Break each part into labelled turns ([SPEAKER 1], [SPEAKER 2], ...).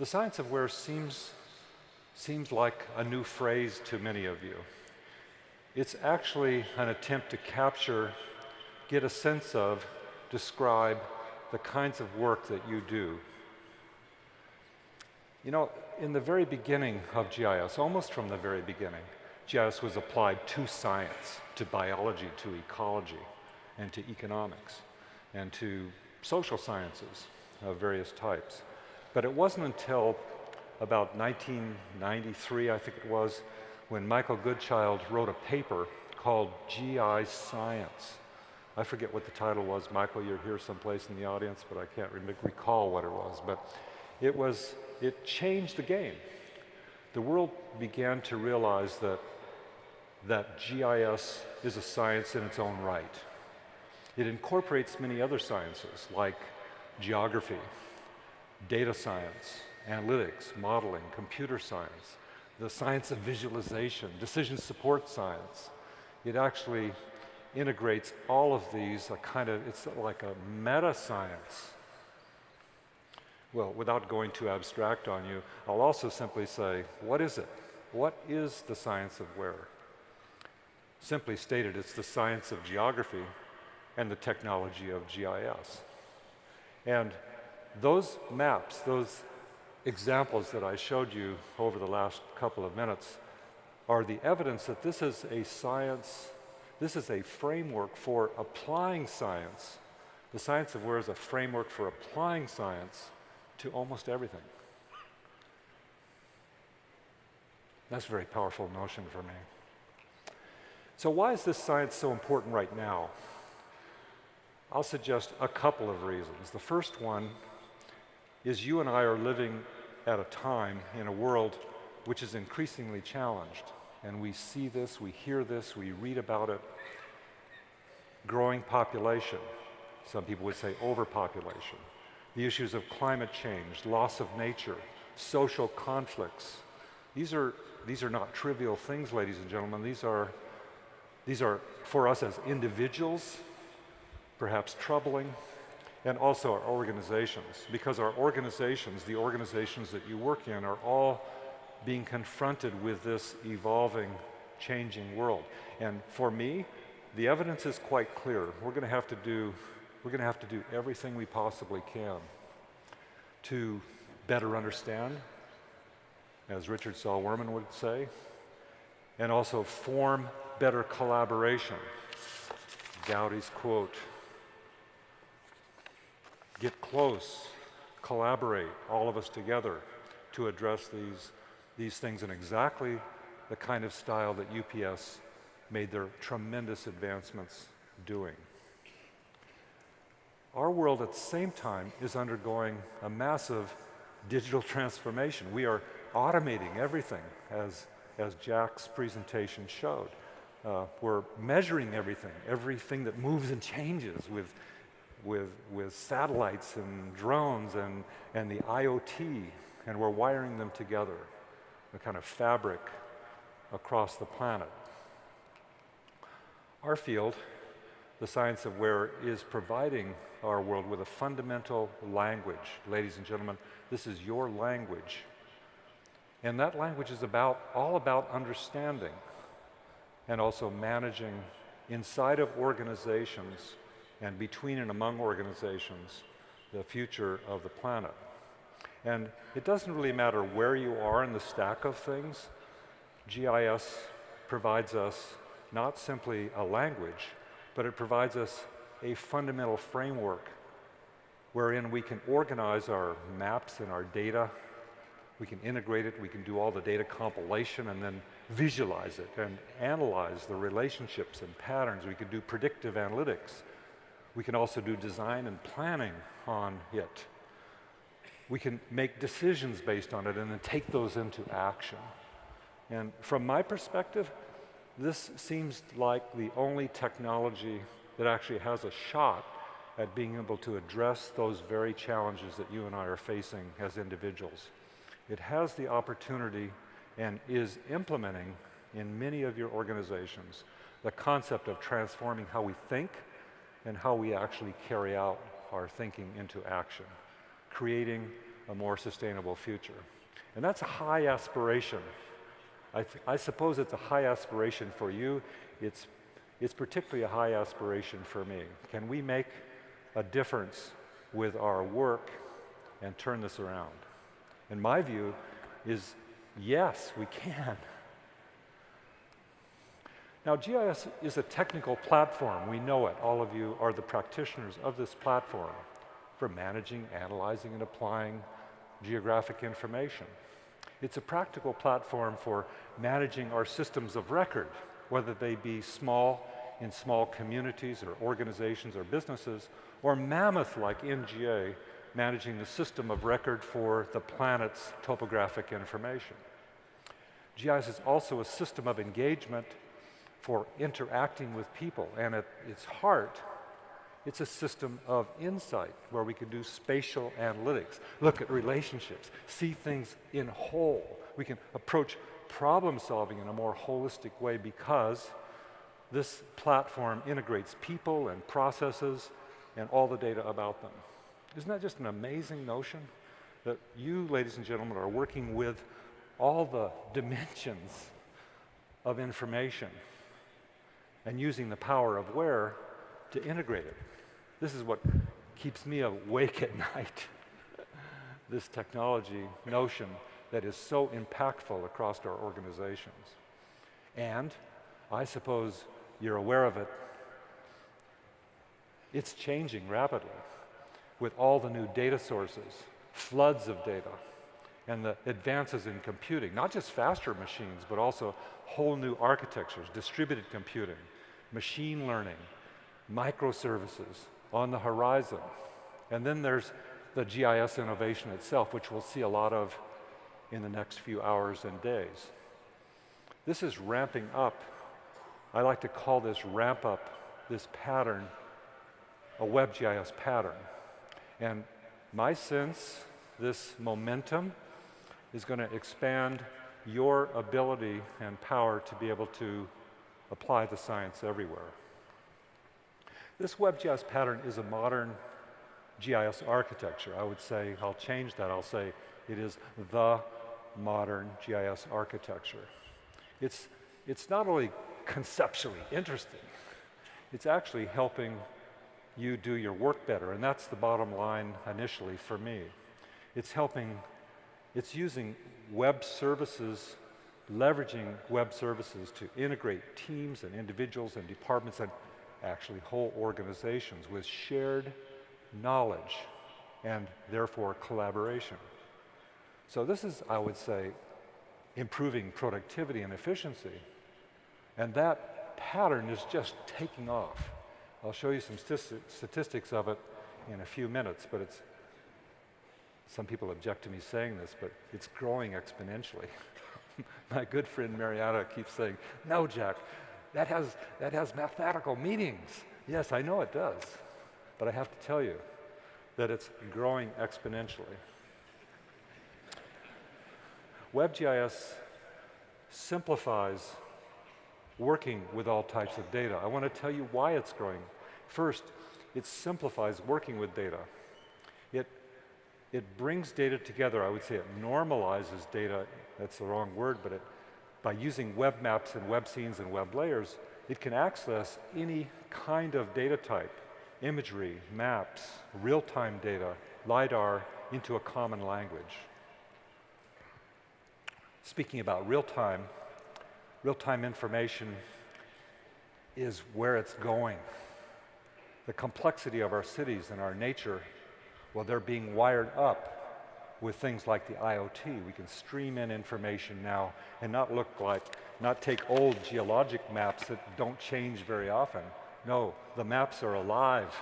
[SPEAKER 1] The science of where seems like a new phrase to many of you. It's actually an attempt to capture, get a sense of, describe the kinds of work that you do. You know, in the very beginning of GIS, almost from the very beginning, GIS was applied to science, to biology, to ecology, and to economics, and to social sciences of various types. But it wasn't until about 1993, I think it was, when Michael Goodchild wrote a paper called GI Science. I forget what the title was. Michael, you're here someplace in the audience, but I can't recall what it was. But it changed the game. The world began to realize that GIS is a science in its own right. It incorporates many other sciences like geography, data science, analytics, modeling, computer science, the science of visualization, decision support science. It actually integrates all of these, it's like a meta-science. Well, without going too abstract on you, I'll also simply say, what is it? What is the science of where? Simply stated, it's the science of geography and the technology of GIS. And those maps, those examples that I showed you over the last couple of minutes are the evidence that this is a science, this is a framework for applying science. The science of where is a framework for applying science to almost everything. That's a very powerful notion for me. So why is this science so important right now? I'll suggest a couple of reasons. The first one is you and I are living at a time in a world which is increasingly challenged. And we see this, we hear this, we read about it. Growing population. Some people would say overpopulation. The issues of climate change, loss of nature, social conflicts. These are not trivial things, ladies and gentlemen. These are for us as individuals, perhaps troubling, and also our organizations, because our organizations, the organizations that you work in, are all being confronted with this evolving, changing world. And for me, the evidence is quite clear. We're going to have to do everything we possibly can to better understand, as Richard Saul Wurman would say, and also form better collaboration. Gowdy's quote. Get close, collaborate, all of us together, to address these things in exactly the kind of style that UPS made their tremendous advancements doing. Our world at the same time is undergoing a massive digital transformation. We are automating everything, as Jack's presentation showed. We're measuring everything that moves and changes with satellites and drones and the IoT, and we're wiring them together, a kind of fabric across the planet. Our field, the science of where, is providing our world with a fundamental language. Ladies and gentlemen, this is your language. And that language is all about understanding and also managing inside of organizations and between and among organizations the future of the planet. And it doesn't really matter where you are in the stack of things. GIS provides us not simply a language, but it provides us a fundamental framework wherein we can organize our maps and our data. We can integrate it, we can do all the data compilation and then visualize it and analyze the relationships and patterns. We can do predictive analytics. We can also do design and planning on it. We can make decisions based on it and then take those into action. And from my perspective, this seems like the only technology that actually has a shot at being able to address those very challenges that you and I are facing as individuals. It has the opportunity and is implementing in many of your organizations the concept of transforming how we think and how we actually carry out our thinking into action, creating a more sustainable future. And that's a high aspiration. I suppose it's a high aspiration for you. It's particularly a high aspiration for me. Can we make a difference with our work and turn this around? And my view is yes, we can. Now, GIS is a technical platform. We know it. All of you are the practitioners of this platform for managing, analyzing, and applying geographic information. It's a practical platform for managing our systems of record, whether they be in small communities or organizations or businesses, or mammoth like NGA, managing the system of record for the planet's topographic information. GIS is also a system of engagement for interacting with people, and at its heart, it's a system of insight where we can do spatial analytics, look at relationships, see things in whole. We can approach problem solving in a more holistic way because this platform integrates people and processes and all the data about them. Isn't that just an amazing notion? That you, ladies and gentlemen, are working with all the dimensions of information and using the power of where to integrate it. This is what keeps me awake at night. This technology notion that is so impactful across our organizations. And I suppose you're aware of it. It's changing rapidly with all the new data sources, floods of data, and the advances in computing, not just faster machines, but also whole new architectures, distributed computing, machine learning, microservices on the horizon. And then there's the GIS innovation itself, which we'll see a lot of in the next few hours and days. This is ramping up. I like to call this ramp up, this pattern, a WebGIS pattern. And my sense, this momentum is going to expand your ability and power to be able to apply the science everywhere. This WebGIS pattern is a modern GIS architecture. I would say, I'll change that, I'll say it is the modern GIS architecture. It's not only conceptually interesting, it's actually helping you do your work better, and that's the bottom line initially for me. It's using web services, leveraging web services to integrate teams and individuals and departments and actually whole organizations with shared knowledge and therefore collaboration. So this is, I would say, improving productivity and efficiency. And that pattern is just taking off. I'll show you some statistics of it in a few minutes, but some people object to me saying this, but it's growing exponentially. My good friend Mariana keeps saying, no, Jack, that has mathematical meanings. Yes, I know it does, but I have to tell you that it's growing exponentially. WebGIS simplifies working with all types of data. I want to tell you why it's growing. First, it simplifies working with data. It brings data together. I would say it normalizes data. That's the wrong word, but by using web maps and web scenes and web layers, it can access any kind of data type, imagery, maps, real-time data, LiDAR, into a common language. Speaking about real-time information is where it's going. The complexity of our cities and our nature, well, they're being wired up with things like the IoT. We can stream in information now and not take old geologic maps that don't change very often. No, the maps are alive,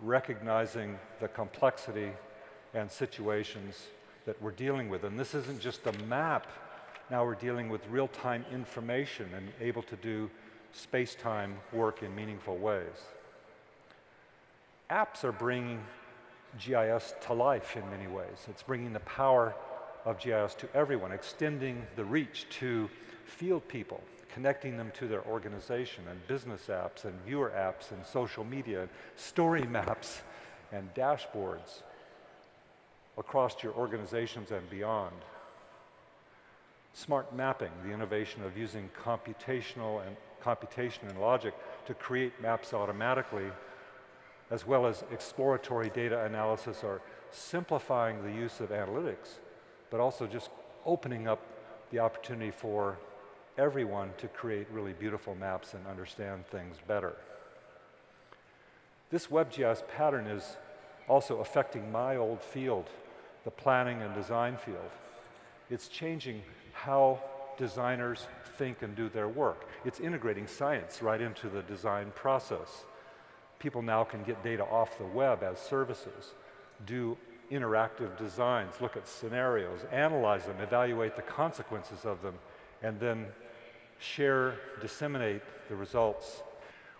[SPEAKER 1] recognizing the complexity and situations that we're dealing with. And this isn't just a map. Now we're dealing with real-time information and able to do space-time work in meaningful ways. Apps are bringing GIS to life in many ways. It's bringing the power of GIS to everyone, extending the reach to field people, connecting them to their organization, and business apps and viewer apps and social media, and story maps and dashboards. across your organizations and beyond. Smart mapping, the innovation of using computation and logic to create maps automatically, as well as exploratory data analysis, are simplifying the use of analytics, but also just opening up the opportunity for everyone to create really beautiful maps and understand things better. This WebGIS pattern is also affecting my old field, the planning and design field. It's changing how designers think and do their work. It's integrating science right into the design process. People now can get data off the web as services, do interactive designs, look at scenarios, analyze them, evaluate the consequences of them, and then share, disseminate the results.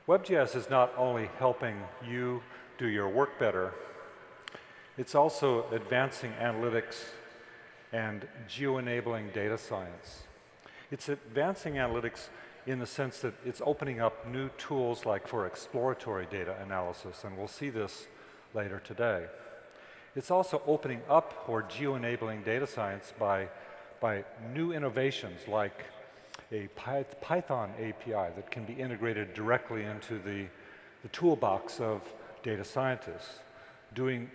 [SPEAKER 1] WebGIS is not only helping you do your work better, it's also advancing analytics and geo-enabling data science. It's advancing analytics in the sense that it's opening up new tools like for exploratory data analysis, and we'll see this later today. It's also opening up or geo-enabling data science by new innovations like a Python API that can be integrated directly into the toolbox of data scientists, doing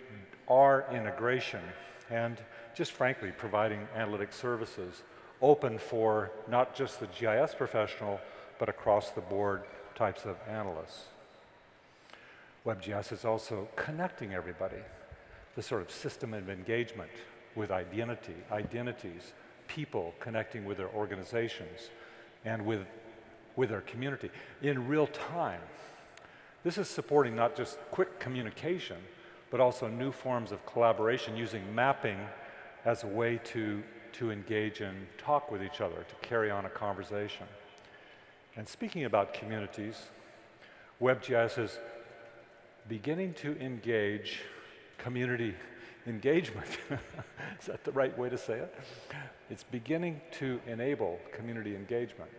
[SPEAKER 1] R integration, and just frankly providing analytic services open for not just the GIS professional, but across the board types of analysts. WebGIS is also connecting everybody, the sort of system of engagement with identities, people connecting with their organizations and with their community in real time. This is supporting not just quick communication, but also new forms of collaboration using mapping as a way to engage and talk with each other, to carry on a conversation. And speaking about communities, WebGIS is beginning to engage community engagement. Is that the right way to say it? It's beginning to enable community engagement.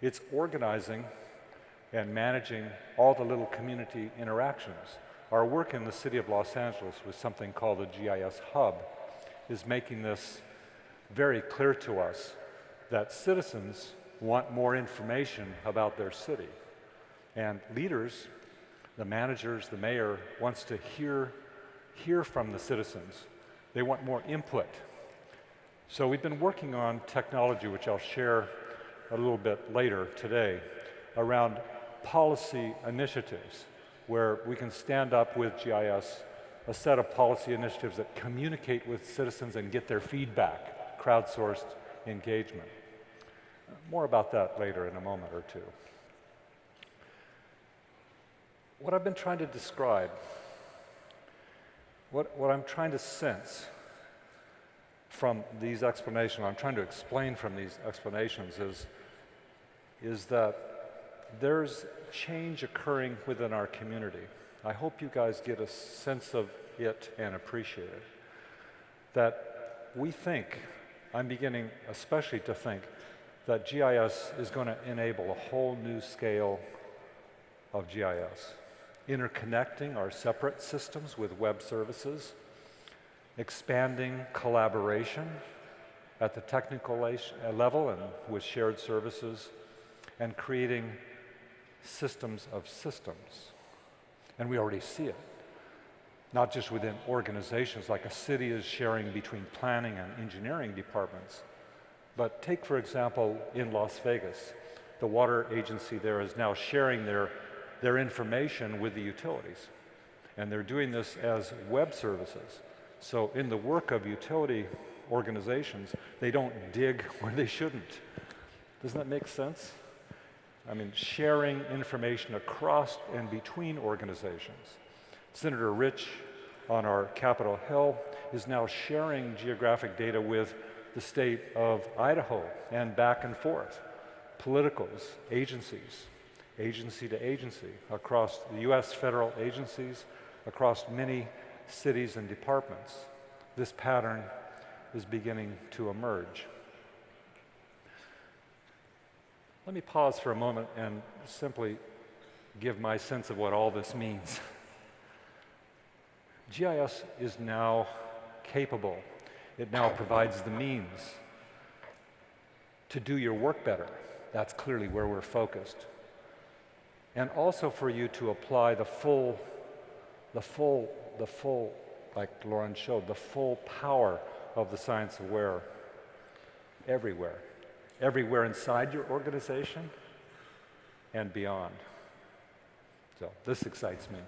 [SPEAKER 1] It's organizing and managing all the little community interactions. Our work in the city of Los Angeles with something called the GIS Hub is making this very clear to us that citizens want more information about their city. And leaders, the managers, the mayor, wants to hear from the citizens. They want more input. So we've been working on technology, which I'll share a little bit later today, around policy initiatives, where we can stand up with GIS a set of policy initiatives that communicate with citizens and get their feedback, crowdsourced engagement. More about that later in a moment or two. What I've been trying to describe, what I'm trying to sense from these explanations, I'm trying to explain from these explanations is that there's change occurring within our community. I hope you guys get a sense of it and appreciate it. That we think, I'm beginning especially to think, that GIS is going to enable a whole new scale of GIS, interconnecting our separate systems with web services, expanding collaboration at the technical level and with shared services, and creating systems of systems. And we already see it, not just within organizations, like a city is sharing between planning and engineering departments, but take, for example, in Las Vegas, the water agency there is now sharing their information with the utilities. And they're doing this as web services. So in the work of utility organizations, they don't dig where they shouldn't. Doesn't that make sense? I mean, sharing information across and between organizations. Senator Rich on our Capitol Hill is now sharing geographic data with the state of Idaho and back and forth. Politicals, agencies, agency to agency, across the US federal agencies, across many cities and departments. This pattern is beginning to emerge. Let me pause for a moment and simply give my sense of what all this means. GIS is now capable. It now provides the means to do your work better. That's clearly where we're focused. And also for you to apply the full, like Lauren showed, the full power of the science of where everywhere. Everywhere inside your organization and beyond. So this excites me.